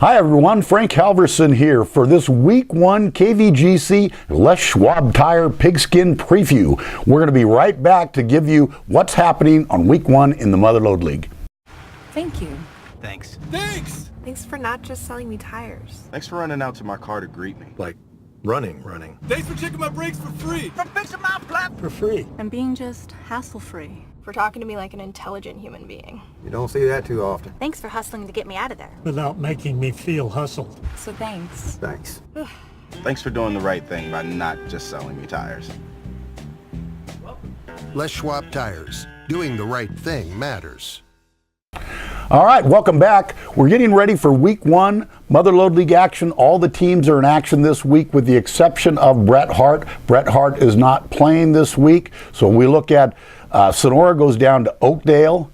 Hi everyone, Frank Halverson here for this Week 1 KVGC Les Schwab Tire Pigskin Preview. We're going to be right back to give you what's happening on Week 1 in the Motherlode League. Thank you. Thanks. Thanks! Thanks for not just selling me tires. Thanks for running out to my car to greet me. Like, running. Thanks for checking my brakes for free. For fixing my flat for free. And being just hassle-free. For talking to me like an intelligent human being. You don't see that too often. Thanks for hustling to get me out of there. Without making me feel hustled. So thanks. Thanks. Thanks for doing the right thing by not just selling me tires. Les Schwab Tires. Doing the right thing matters. All right, welcome back. We're getting ready for Week 1 Motherlode League action. All the teams are in action this week with the exception of Bret Hart. Bret Hart is not playing this week. So we look at Sonora goes down to Oakdale.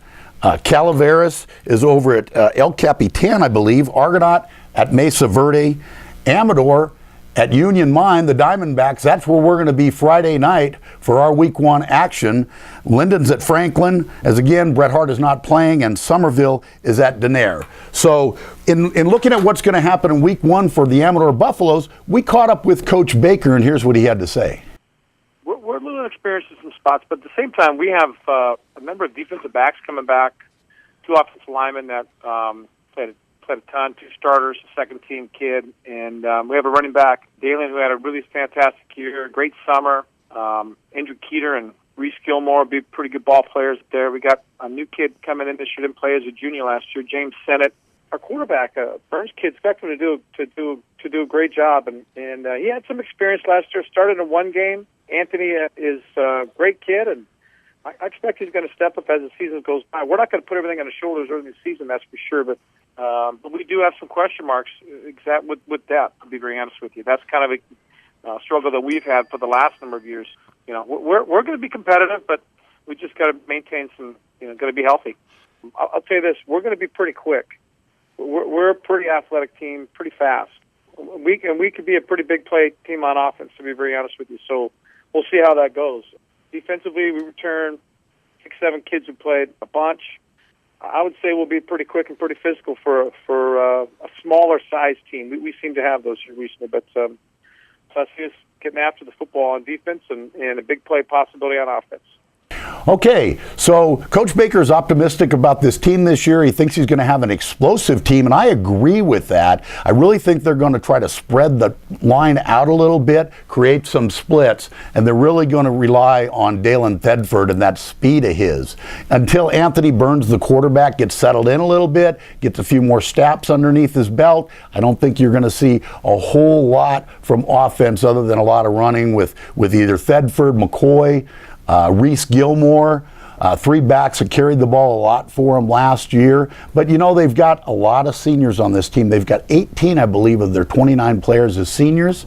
Calaveras is over at El Capitan, I believe. Argonaut at Mesa Verde. Amador at Union Mine, the Diamondbacks. That's where we're going to be Friday night for our Week 1 action. Linden's at Franklin, as again, Bret Hart is not playing, and Somerville is at Denair. So in looking at what's going to happen in Week 1 for the Amador Buffaloes, we caught up with Coach Baker, and here's what he had to say. We're a little experienced in some spots, but at the same time, we have a number of defensive backs coming back, 2 offensive linemen that played a ton, 2 starters, a second-team kid, and we have a running back, Dalen, who had a really fantastic year, a great summer. Andrew Keeter and Reese Gilmore will be pretty good ball players there. We got a new kid coming in this year, didn't play as a junior last year, James Sennett. Our quarterback, Burns kid, expect him to do a great job, and he had some experience last year. Started in 1 game. Anthony is a great kid, and I expect he's going to step up as the season goes by. We're not going to put everything on his shoulders early in the season, that's for sure, but we do have some question marks with that, to be very honest with you. That's kind of a struggle that we've had for the last number of years. You know, we're going to be competitive, but we just got to maintain some, got to be healthy. I'll tell you this, we're going to be pretty quick. We're a pretty athletic team, pretty fast. We could be a pretty big play team on offense, to be very honest with you. So we'll see how that goes. Defensively, we return 6-7 kids who played a bunch. I would say we'll be pretty quick and pretty physical for a smaller size team. We seem to have those here recently, but plus he's getting after the football on defense and a big play possibility on offense. Okay, so Coach Baker is optimistic about this team this year. He thinks he's going to have an explosive team, and I agree with that. I really think they're going to try to spread the line out a little bit, create some splits, and they're really going to rely on Dalen Thedford and that speed of his. Until Anthony Burns, the quarterback, gets settled in a little bit, gets a few more snaps underneath his belt, I don't think you're going to see a whole lot from offense other than a lot of running with either Thedford, McCoy, Reese Gilmore, 3 backs that carried the ball a lot for them last year. But, they've got a lot of seniors on this team. They've got 18, I believe, of their 29 players as seniors.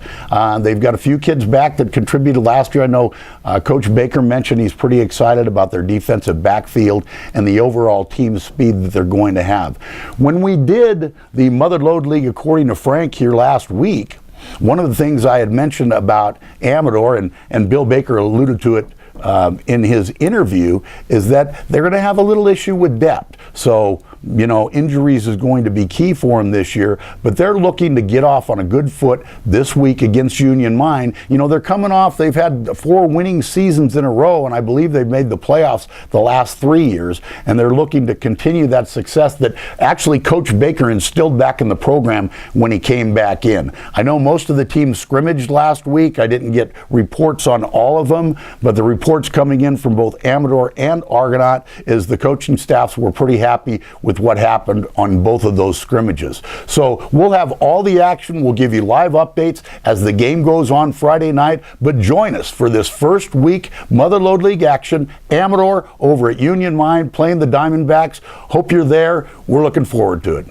They've got a few kids back that contributed last year. I know Coach Baker mentioned he's pretty excited about their defensive backfield and the overall team speed that they're going to have. When we did the Motherlode League according to Frank here last week, one of the things I had mentioned about Amador, and Bill Baker alluded to it in his interview, is that they're going to have a little issue with depth. So, injuries is going to be key for them this year, but they're looking to get off on a good foot this week against Union Mine. They're coming off, they've had 4 winning seasons in a row, and I believe they've made the playoffs the last 3 years, and they're looking to continue that success that actually Coach Baker instilled back in the program when he came back in. I know most of the teams scrimmaged last week. I didn't get reports on all of them, but the reports coming in from both Amador and Argonaut is the coaching staffs were pretty happy with what happened on both of those scrimmages. So we'll have all the action. We'll give you live updates as the game goes on Friday night, but join us for this first week Motherlode League action. Amador over at Union Mine playing the Diamondbacks. Hope you're there. We're looking forward to it.